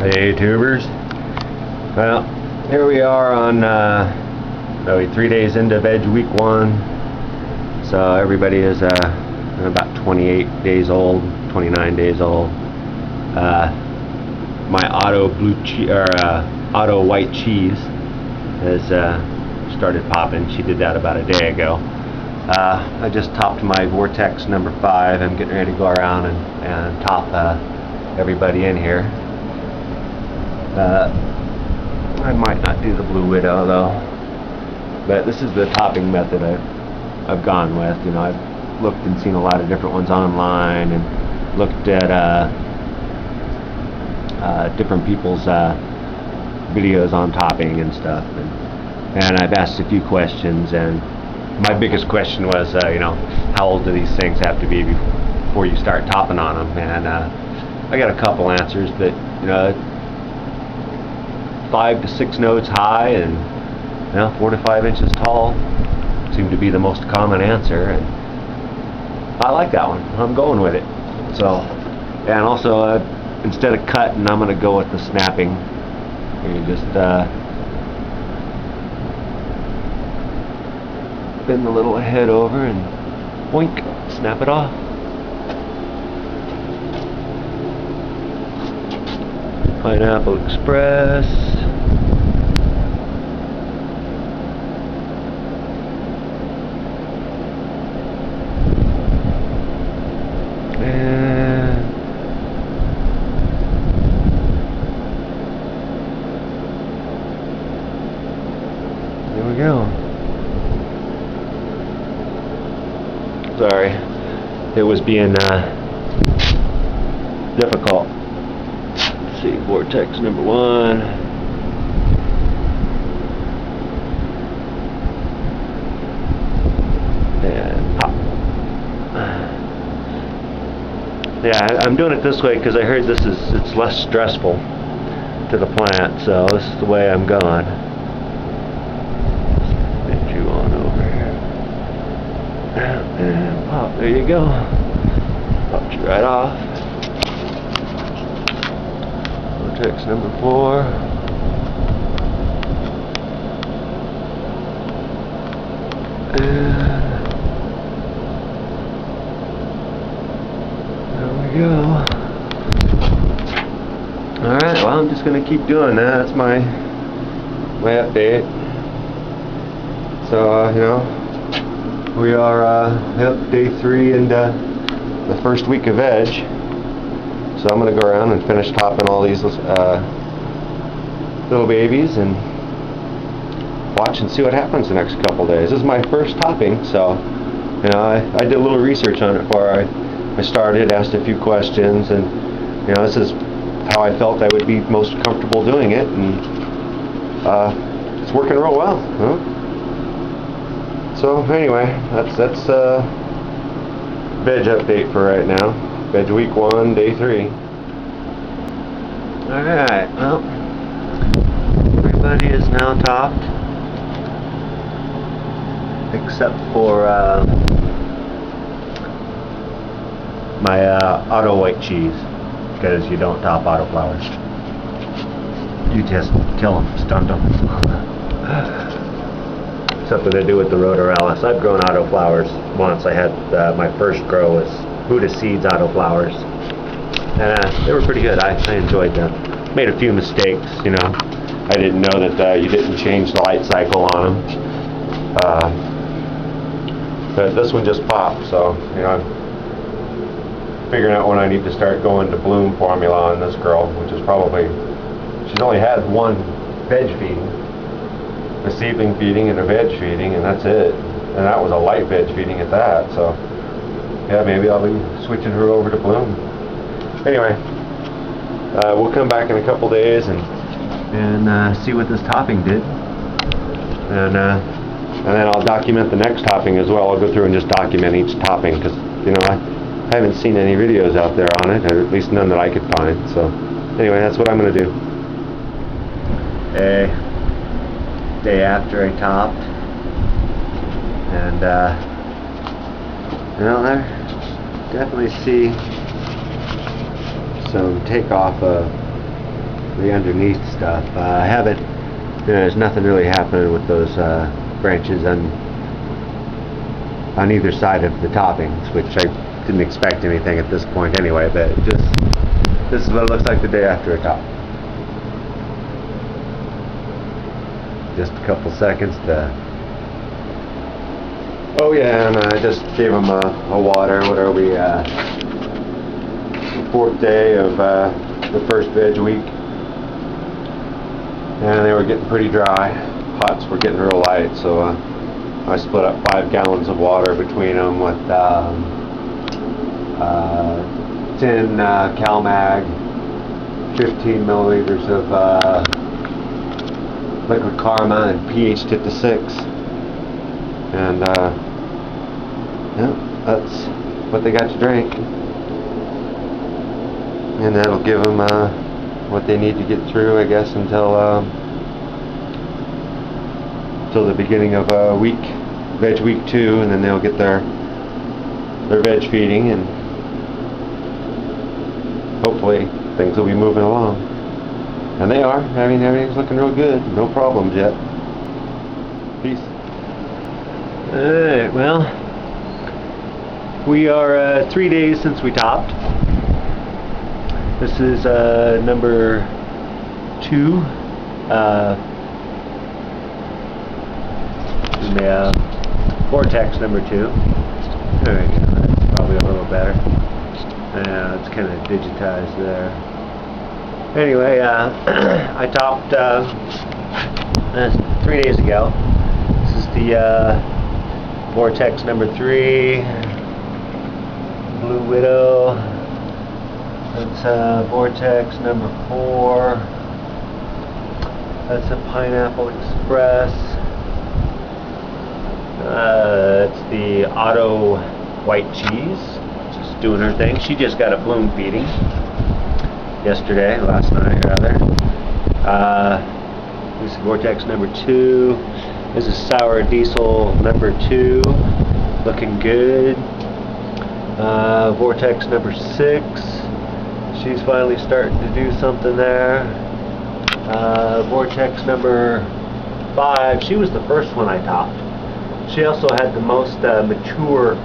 Hey tubers. Well, here we are on probably 3 days into veg week 1. So everybody is about 28 days old, 29 days old. My auto auto white cheese has started popping. She did that about a day ago. I just topped my vortex number 5. I'm getting ready to go around and top everybody in here. I might not do the Blue Widow though, but this is the topping method I've gone with. You know, I've looked and seen a lot of different ones online and looked at different people's videos on topping and stuff, and I've asked a few questions, and my biggest question was, you know, how old do these things have to be before you start topping on them? And I got a couple answers, but you know, 5 to 6 nodes high and, you know, 4 to 5 inches tall seem to be the most common answer, and I like that one. I'm going with it. So, and also instead of cutting, I'm going to go with the snapping. You just bend the little head over and boink, snap it off. Pineapple Express. And there we go. Sorry, it was being difficult. Let's see, vortex number 1. And pop. Yeah, I'm doing it this way because I heard it's less stressful to the plant, so this is the way I'm going. Get you on over here. And pop, there you go. Popped you right off. Vortex number 4. And there we go. Alright, well, I'm just going to keep doing that. That's my update. So, you know, we are day 3 into the first week of veg. So I'm going to go around and finish topping all these little babies and watch and see what happens the next couple days. This is my first topping, so you know, I did a little research on it before I started, asked a few questions, and you know, this is how I felt I would be most comfortable doing it, and it's working real well. Huh? So anyway, that's veg update for right now. Veg week 1, day 3. Alright, well, everybody is now topped, except for my auto white cheese, because you don't top autoflowers. You just kill them, stunt them. Something to do with the rhodorellus. I've grown autoflowers once. I had my first grow was Buddha Seeds autoflowers, and they were pretty good. I enjoyed them. Made a few mistakes, you know. I didn't know that you didn't change the light cycle on them, but this one just popped, so you know, I'm figuring out when I need to start going to bloom formula on this girl, which is probably, she's only had 1 veg feeding, a seedling feeding and a veg feeding, and that's it, and that was a light veg feeding at that. So yeah, maybe I'll be switching her over to bloom. Anyway, we'll come back in a couple days and see what this topping did, and then I'll document the next topping as well. I'll go through and just document each topping, because you know, I haven't seen any videos out there on it, or at least none that I could find. So anyway, that's what I'm going to do. Day after I topped, and you know, there definitely see some takeoff of the underneath stuff. I haven't, there's nothing really happening with those branches on either side of the toppings, which I didn't expect anything at this point anyway, but this is what it looks like the day after a top. Just a couple seconds to... Oh yeah, and I just gave them a water. What are we, the 4th day of the first veg week. And they were getting pretty dry. Pots were getting real light, so I split up 5 gallons of water between them with 10 CalMag, 15 milliliters of liquid karma, and pH it to 6. And yeah, that's what they got to drink. And that'll give them what they need to get through, I guess, until the beginning of veg week 2, and then they'll get their veg feeding, and hopefully things will be moving along. And they are. I mean, everything's looking real good. No problems yet. Peace. Alright, well, we are 3 days since we topped. This is number 2. Vortex number 2. There we go. That's probably a little better. Yeah, it's kind of digitized there. Anyway, I topped 3 days ago. This is the Vortex number 3, Blue Widow. That's Vortex number 4. That's a Pineapple Express. It's the Auto White Cheese, just doing her thing. She just got a bloom feeding last night rather. This is Vortex number 2. This is Sour Diesel number 2, looking good. Vortex number 6. She's finally starting to do something there. Vortex number 5. She was the first one I topped. She also had the most mature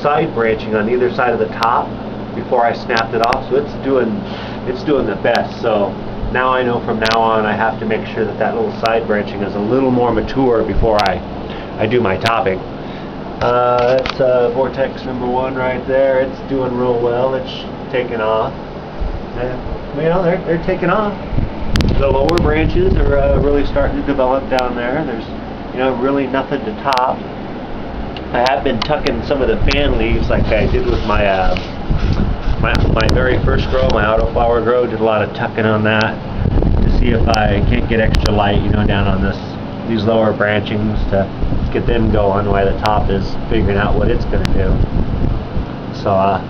side branching on either side of the top before I snapped it off. So it's doing the best. So now I know from now on I have to make sure that little side branching is a little more mature before I do my topping. That's Vortex number 1 right there. It's doing real well. It's taking off. And, you know, they're taking off. The lower branches are really starting to develop down there. There's, you know, really nothing to top. I have been tucking some of the fan leaves like I did with my my very first grow, my autoflower grow. Did a lot of tucking on that to see if I can't get extra light, you know, down on these lower branchings to get them going while the top is figuring out what it's going to do. So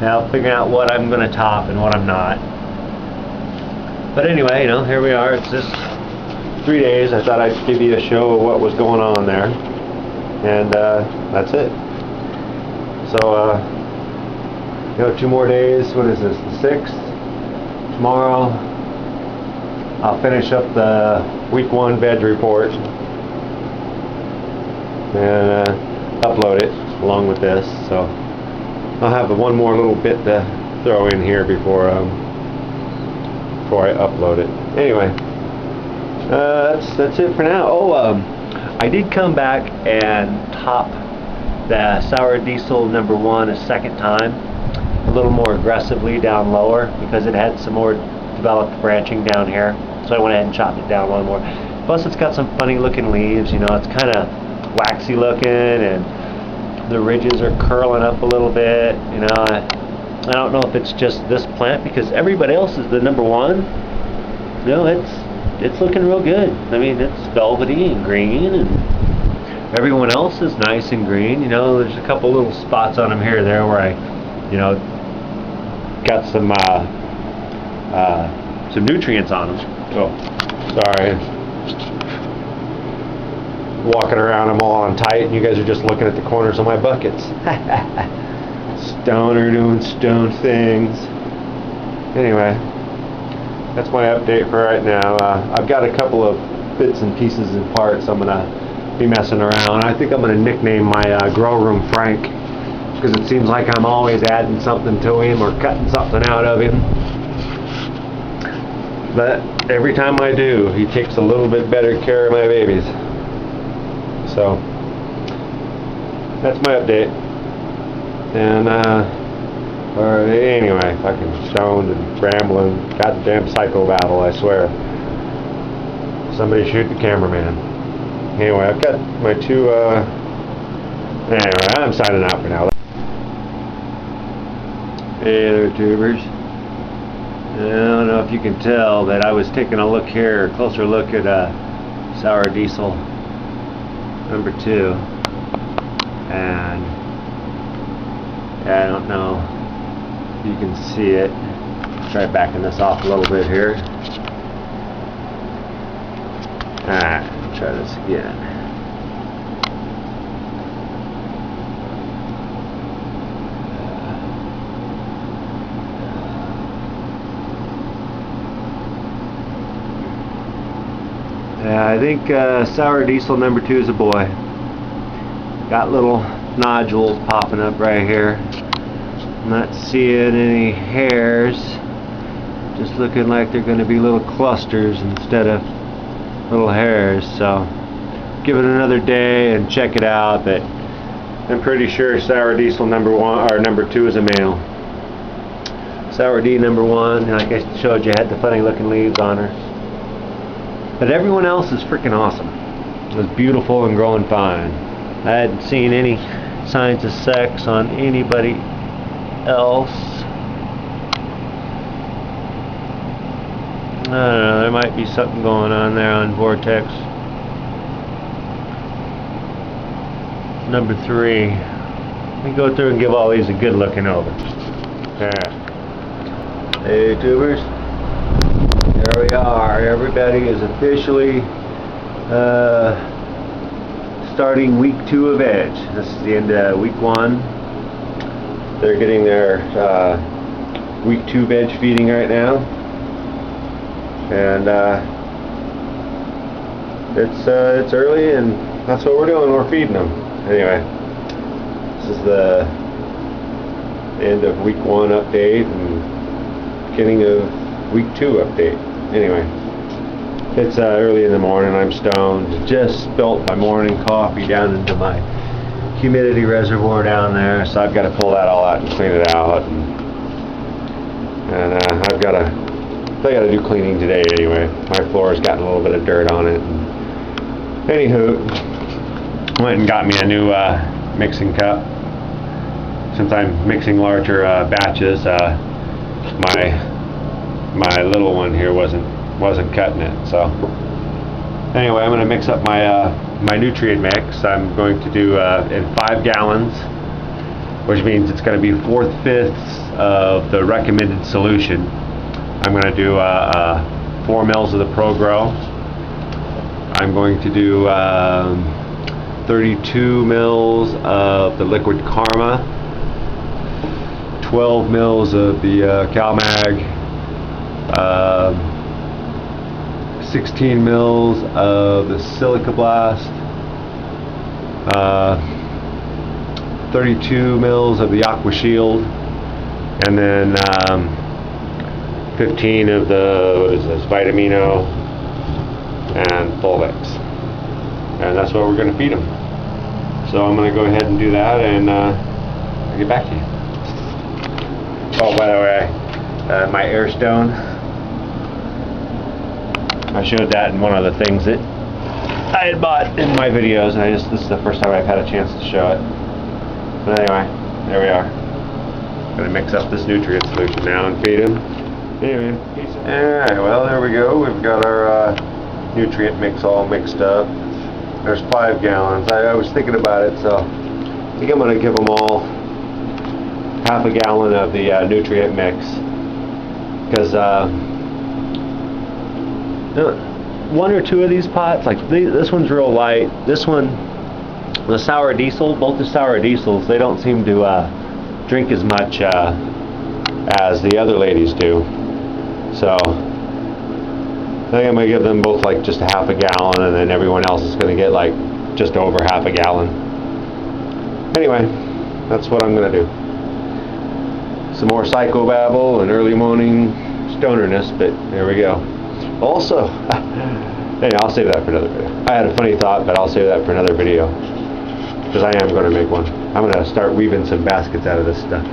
now figuring out what I'm going to top and what I'm not. But anyway, you know, here we are. It's just 3 days. I thought I'd give you a show of what was going on there, and that's it. So you know, 2 more days. What is this, the 6th? Tomorrow I'll finish up the week 1 veg report and upload it along with this. So I'll have one more little bit to throw in here before I upload it. Anyway, that's it for now. Oh, I did come back and top the Sour Diesel number 1 a second time, a little more aggressively down lower because it had some more developed branching down here. So I went ahead and chopped it down 1 more. Plus it's got some funny looking leaves, you know, it's kind of waxy looking and the ridges are curling up a little bit, you know. I don't know if it's just this plant because everybody else is the number 1. You know, it's looking real good. I mean, it's velvety and green, and everyone else is nice and green. You know, there's a couple little spots on them here or there where I, you know, got some nutrients on them. Oh, sorry. Walking around, I'm all on tight, and you guys are just looking at the corners of my buckets. Stoner doing stone things. Anyway. that's my update for right now. I've got a couple of bits and pieces and parts I'm gonna be messing around. I think I'm gonna nickname my grow room Frank, because it seems like I'm always adding something to him or cutting something out of him. But every time I do, he takes a little bit better care of my babies. So that's my update. And or anyway, fucking stoned and rambling, goddamn psycho-bable, I swear. Somebody shoot the cameraman. Anyway, I've got my two. Anyway, I'm signing out for now. Hey there, tubers. I don't know if you can tell that I was taking a look here, a closer look at sour diesel number 2, and I don't know if you can see it. Try backing this off a little bit here. Alright, try this again. I think sour diesel number 2 is a boy. Got little nodules popping up right here. I'm not seeing any hairs. Just looking like they're going to be little clusters instead of little hairs. So give it another day and check it out. But I'm pretty sure sour diesel number 1 or number 2 is a male. Sour D number 1, like I showed you, had the funny looking leaves on her. But everyone else is freaking awesome. It was beautiful and growing fine. I hadn't seen any signs of sex on anybody else. I don't know, there might be something going on there on Vortex. Number 3. Let me go through and give all these a good looking over. Alright. Hey, tubers. There we are. Everybody is officially starting week 2 of Veg. This is the end of week 1. They're getting their week 2 veg feeding right now, and it's early, and that's what we're doing. We're feeding them. Anyway, this is the end of week 1 update and beginning of week 2 update. Anyway, it's early in the morning. I'm stoned. Just spilt my morning coffee down into my humidity reservoir down there, so I've got to pull that all out and clean it out. And I got to do cleaning today anyway. My floor's gotten a little bit of dirt on it. And anywho, went and got me a new mixing cup. Since I'm mixing larger batches, my little one here wasn't cutting it. So anyway, I'm going to mix up my nutrient mix. I'm going to do in 5 gallons, which means it's going to be 4/5 of the recommended solution. I'm going to do 4 mils of the Grow. I'm going to do 32 mils of the liquid Karma, 12 mils of the CalMag, 16 mils of the Silica Blast, 32 mils of the Aqua Shield, and then 15 of the, what is this, Vitamino and Fulvex. And that's what we're going to feed them. So I'm going to go ahead and do that, and I'll get back to you. Oh, by the way, my air stone, I showed that in one of the things that I had bought in my videos, and this is the first time I've had a chance to show it. But anyway, there we are. Gonna mix up this nutrient solution now and feed him. Anyway, alright, well, there we go. We've got our nutrient mix all mixed up. There's 5 gallons. I was thinking about it, so I think I'm gonna give them all half a gallon of the nutrient mix, because 1 or 2 of these pots, like this one's real light. This one, the sour diesel, both the sour diesels, they don't seem to drink as much as the other ladies do. So I think I'm going to give them both like just a half a gallon, and then everyone else is going to get like just over half a gallon. Anyway, that's what I'm going to do. Some more psycho-babble and early morning stonerness, but there we go. Also, hey, I'll save that for another video. I had a funny thought, but I'll save that for another video, because I am going to make one. I'm going to start weaving some baskets out of this stuff.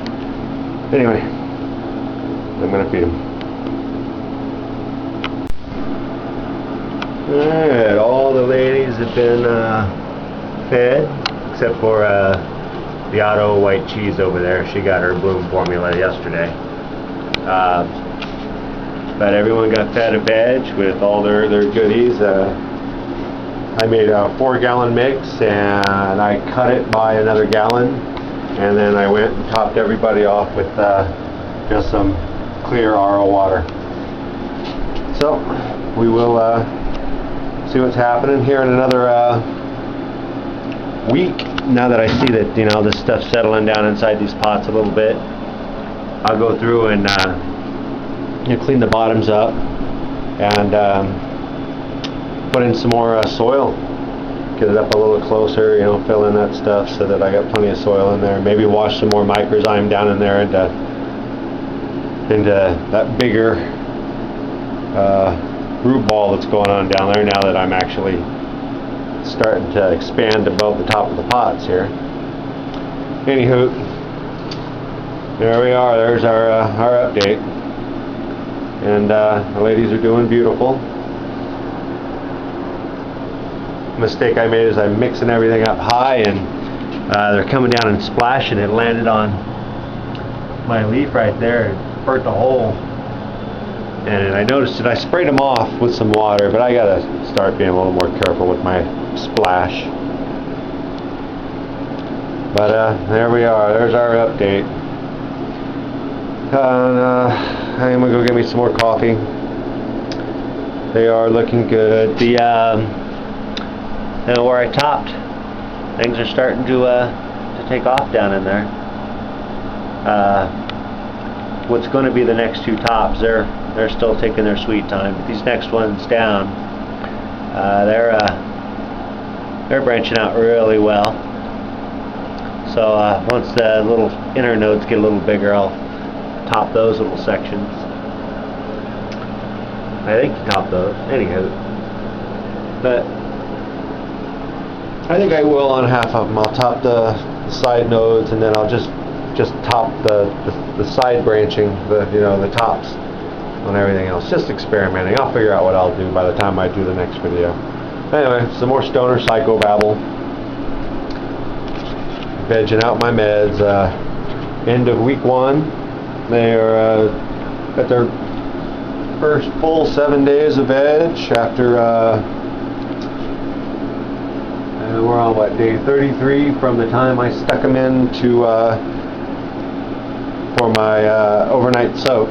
Anyway, I'm going to feed them. Alright, all the ladies have been fed, except for the Auto white cheese over there. She got her Bloom formula yesterday. But everyone got fed a veg with all their goodies. I made a 4-gallon mix, and I cut it by another gallon, and then I went and topped everybody off with just some clear RO water. So we will see what's happening here in another week. Now that I see that, you know, this stuff's settling down inside these pots a little bit, I'll go through and you know, clean the bottoms up and put in some more soil, get it up a little closer, you know, fill in that stuff so that I got plenty of soil in there. Maybe wash some more microzyme down in there into that bigger root ball that's going on down there, now that I'm actually starting to expand above the top of the pots here. Anywho, there we are. There's our update, and the ladies are doing beautiful. Mistake I made is I'm mixing everything up high, and they're coming down and splashing. It landed on my leaf right there and burnt the hole. And I noticed that I sprayed them off with some water, but I gotta start being a little more careful with my splash. But there we are. There's our update. I'm gonna go get me some more coffee. They are looking good. The where I topped, things are starting to take off down in there. What's going to be the next 2 tops, they're still taking their sweet time, but these next ones down, they're branching out really well. So once the little inner nodes get a little bigger, I'll top those little sections. I think you top those, anyhow. But I think I will on half of them. I'll top the side nodes, and then I'll just top the side branching, the tops on everything else. Just experimenting. I'll figure out what I'll do by the time I do the next video. Anyway, some more stoner psycho-babble. Vegging out my meds. End of week 1. They are at their first full 7 days of veg after we're on what, day 33 from the time I stuck them in to for my overnight soak.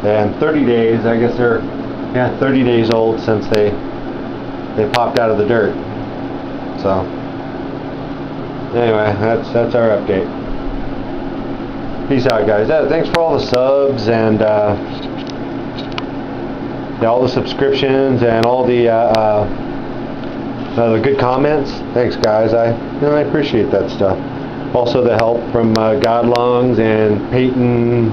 And 30 days, I guess they're 30 days old since they popped out of the dirt. So anyway, that's our update. Peace out, guys. Thanks for all the subs and all the subscriptions and all the good comments. Thanks, guys. I appreciate that stuff. Also the help from Godlungs and Peyton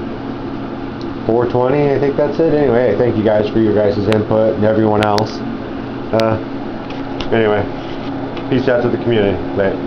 420, I think that's it. Anyway, thank you guys for your guys' input and everyone else. Anyway, peace out to the community. Bye.